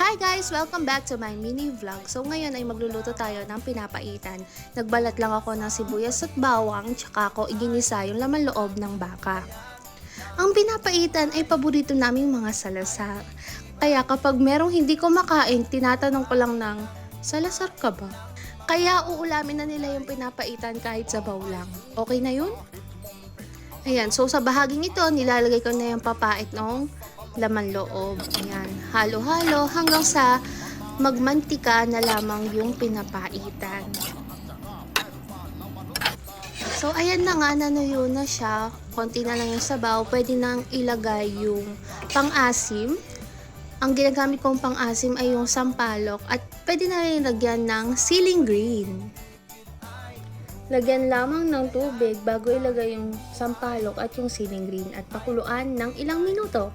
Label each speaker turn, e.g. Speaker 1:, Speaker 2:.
Speaker 1: Hi guys! Welcome back to my mini vlog. So ngayon ay magluluto tayo ng pinapaitan. Nagbalat lang ako ng sibuyas at bawang, tsaka ako iginisa yung laman loob ng baka. Ang pinapaitan ay paborito naming mga salasar. Kaya kapag merong hindi ko makain, tinatanong ko lang ng, salasar ka ba? Kaya uulamin na nila yung pinapaitan kahit sabaw lang. Okay na yun? Ayan, so sa bahaging ito, nilalagay ko na yung papait ng laman loob. Ayan, halo-halo hanggang sa magmantika na lamang yung pinapaitan. So, ayan na nga, nanuyo na siya. Konti na lang yung sabaw. Pwede nang ilagay yung pang-asim. Ang ginagamit kong pang-asim ay yung sampalok at pwede na rin lagyan ng siling green. Lagyan lamang ng tubig bago ilagay yung sampalok at yung siling green at pakuluan ng ilang minuto.